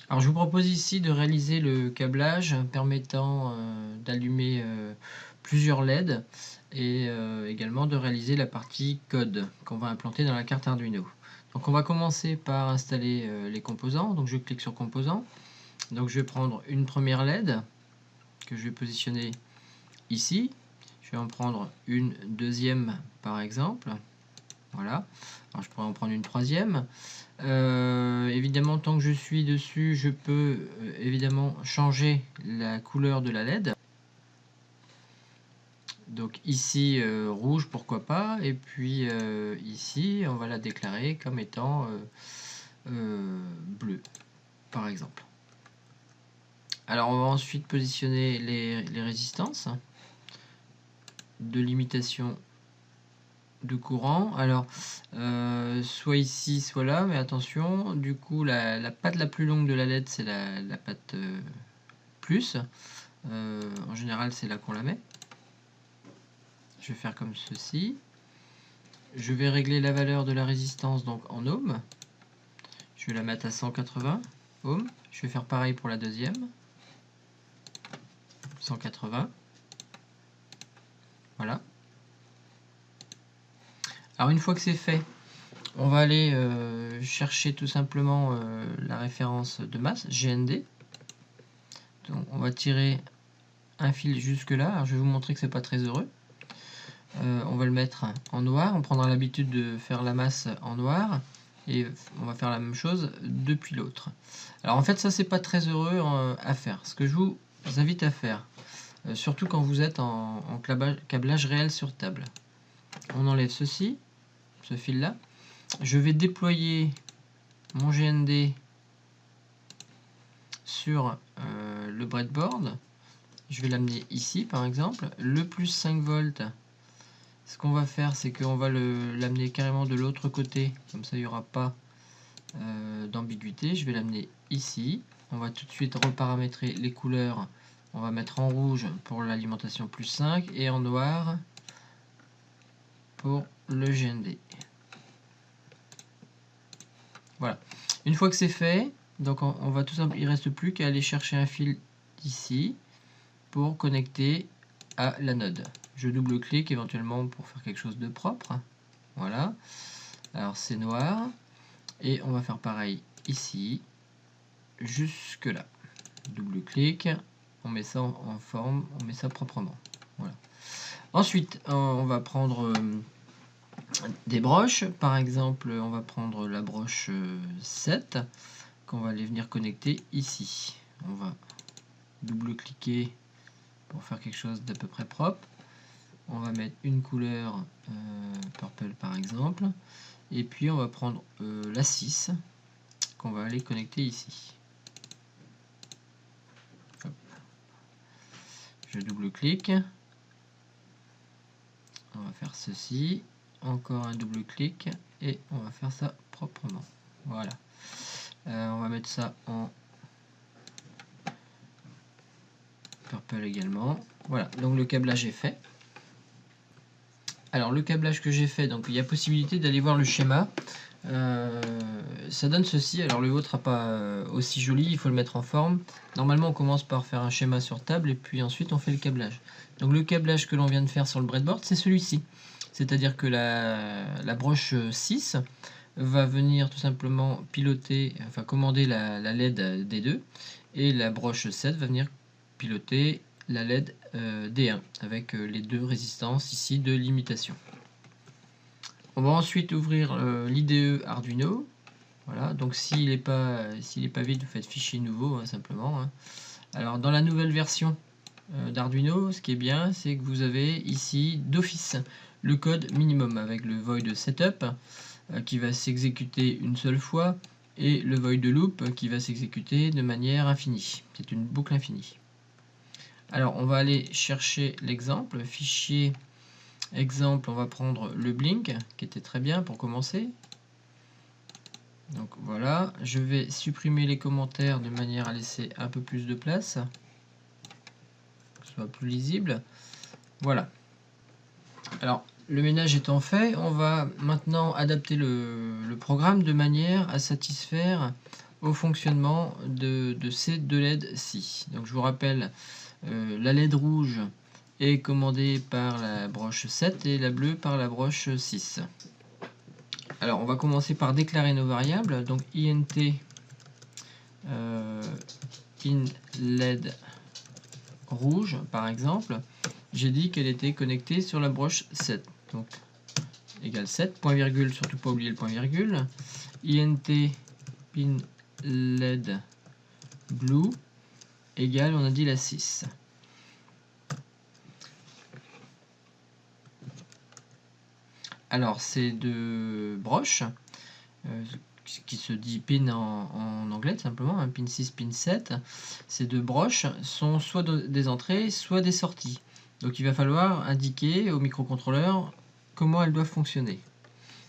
Alors je vous propose ici de réaliser le câblage permettant d'allumer plusieurs LED et également de réaliser la partie code qu'on va implanter dans la carte Arduino. Donc on va commencer par installer les composants. Donc je clique sur composants. Donc je vais prendre une première LED que je vais positionner ici. Je vais en prendre une deuxième par exemple. Voilà. Alors je pourrais en prendre une troisième. Évidemment, tant que je suis dessus, je peux évidemment changer la couleur de la LED. Donc ici, rouge, pourquoi pas. Et puis ici, on va la déclarer comme étant bleu, par exemple. Alors, on va ensuite positionner les résistances de limitation de courant. Alors, soit ici, soit là, mais attention, du coup, la patte la plus longue de la LED, c'est la patte plus. En général, c'est là qu'on la met. Je vais faire comme ceci. Je vais régler la valeur de la résistance donc en ohms. Je vais la mettre à 180 ohms. Je vais faire pareil pour la deuxième. 180. Voilà. Alors une fois que c'est fait, on va aller chercher tout simplement la référence de masse, GND. Donc on va tirer un fil jusque là. Alors je vais vous montrer que c'est pas très heureux. On va le mettre en noir. On prendra l'habitude de faire la masse en noir. Et on va faire la même chose depuis l'autre. Alors en fait ça c'est pas très heureux à faire. Ce que je vous invite à faire, surtout quand vous êtes en câblage réel sur table. On enlève ceci, ce fil là. Je vais déployer mon GND sur le breadboard. Je vais l'amener ici par exemple. Le plus 5 volts, ce qu'on va faire c'est qu'on va l'amener carrément de l'autre côté. Comme ça il n'y aura pas d'ambiguïté. Je vais l'amener ici. On va tout de suite reparamétrer les couleurs. On va mettre en rouge pour l'alimentation plus 5 et en noir pour le GND. Voilà. Une fois que c'est fait, donc on va tout simplement, il ne reste plus qu'à aller chercher un fil ici pour connecter à l'anode. Je double-clique éventuellement pour faire quelque chose de propre. Voilà. Alors c'est noir. Et on va faire pareil ici, jusque là. Double-clic, on met ça en forme, on met ça proprement. Voilà. Ensuite, on va prendre des broches. Par exemple, on va prendre la broche 7 qu'on va aller venir connecter ici. On va double-cliquer pour faire quelque chose d'à peu près propre. On va mettre une couleur purple par exemple. Et puis on va prendre la 6 qu'on va aller connecter ici. Hop. Je double-clique. On va faire ceci. Encore un double-clic. Et on va faire ça proprement. Voilà. On va mettre ça en purple également. Voilà, donc le câblage est fait. Alors le câblage que j'ai fait, donc il y a possibilité d'aller voir le schéma. Ça donne ceci. Alors le vôtre n'est pas aussi joli, il faut le mettre en forme. Normalement on commence par faire un schéma sur table et puis ensuite on fait le câblage. Donc le câblage que l'on vient de faire sur le breadboard, c'est celui-ci. C'est-à-dire que la broche 6 va venir tout simplement piloter, enfin commander la LED D2 et la broche 7 va venir piloter la LED D1 avec les deux résistances ici de limitation. On va ensuite ouvrir l'IDE Arduino. Voilà, donc s'il n'est pas vide, vous faites fichier nouveau hein, simplement. Hein. Alors dans la nouvelle version d'Arduino, ce qui est bien, c'est que vous avez ici d'office le code minimum avec le void setup qui va s'exécuter une seule fois et le void loop qui va s'exécuter de manière infinie. C'est une boucle infinie. Alors on va aller chercher l'exemple, fichier exemple, on va prendre le blink qui était très bien pour commencer. Donc voilà, je vais supprimer les commentaires de manière à laisser un peu plus de place, que ce soit plus lisible. Voilà. Alors le ménage étant fait, on va maintenant adapter le programme de manière à satisfaire au fonctionnement de ces deux LED-ci. Donc je vous rappelle, la LED rouge est commandée par la broche 7 et la bleue par la broche 6. Alors on va commencer par déclarer nos variables. Donc int in LED rouge par exemple, j'ai dit qu'elle était connectée sur la broche 7. Donc égale 7, point virgule, surtout pas oublier le point virgule. int pin LED blue égale, on a dit la 6. Alors ces deux broches, qui se dit pin en anglais tout simplement, pin 6, pin 7, ces deux broches sont soit des entrées, soit des sorties. Donc il va falloir indiquer au microcontrôleur comment elles doivent fonctionner.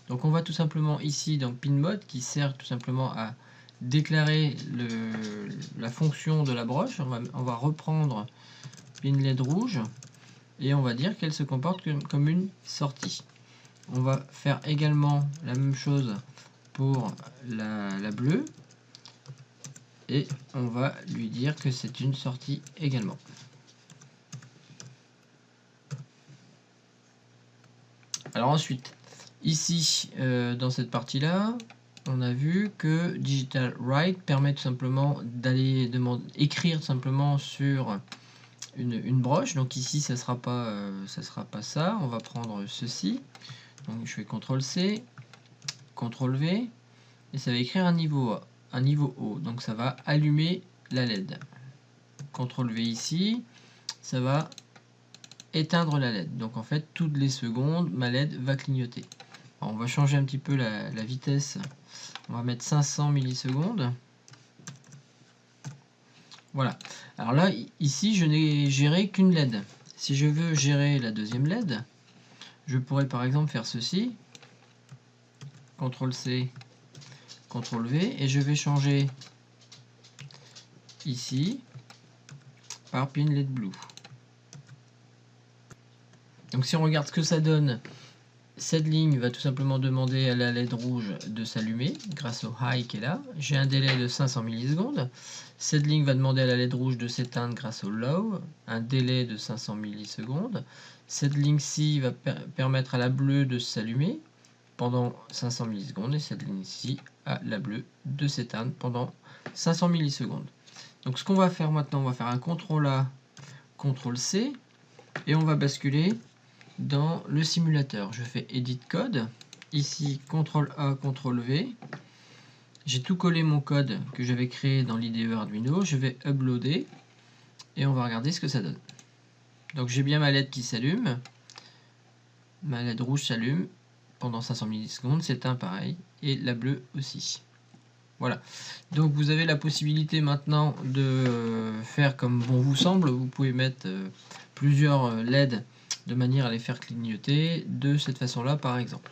Donc on va tout simplement ici dans pin mode qui sert tout simplement à déclarer la fonction de la broche. On va reprendre pin LED rouge et on va dire qu'elle se comporte comme une sortie. On va faire également la même chose pour la bleue et on va lui dire que c'est une sortie également. Alors ensuite, ici dans cette partie là, on a vu que Digital Write permet tout simplement d'aller écrire tout simplement sur une broche. Donc ici ça sera pas ça, on va prendre ceci. Donc je fais CTRL C, CTRL V et ça va écrire un niveau haut. Donc ça va allumer la LED. CTRL V ici, ça va éteindre la LED. Donc en fait toutes les secondes ma LED va clignoter. Alors, on va changer un petit peu la vitesse. On va mettre 500 millisecondes. Voilà. Alors là ici je n'ai géré qu'une LED. Si je veux gérer la deuxième LED, je pourrais par exemple faire ceci. CTRL C, CTRL V et je vais changer ici par pin LED blue. Donc si on regarde ce que ça donne, cette ligne va tout simplement demander à la LED rouge de s'allumer grâce au high qui est là. J'ai un délai de 500 millisecondes. Cette ligne va demander à la LED rouge de s'éteindre grâce au low, un délai de 500 millisecondes. Cette ligne-ci va permettre à la bleue de s'allumer pendant 500 millisecondes et cette ligne-ci à la bleue de s'éteindre pendant 500 millisecondes. Donc ce qu'on va faire maintenant, on va faire un CTRL A, CTRL C et on va basculer dans le simulateur. Je fais Edit Code, ici CTRL A, CTRL V. J'ai tout collé mon code que j'avais créé dans l'IDE Arduino, je vais uploader et on va regarder ce que ça donne. Donc j'ai bien ma LED qui s'allume, ma LED rouge s'allume pendant 500 millisecondes, s'éteint pareil, et la bleue aussi. Voilà, donc vous avez la possibilité maintenant de faire comme bon vous semble. Vous pouvez mettre plusieurs LED de manière à les faire clignoter de cette façon là par exemple.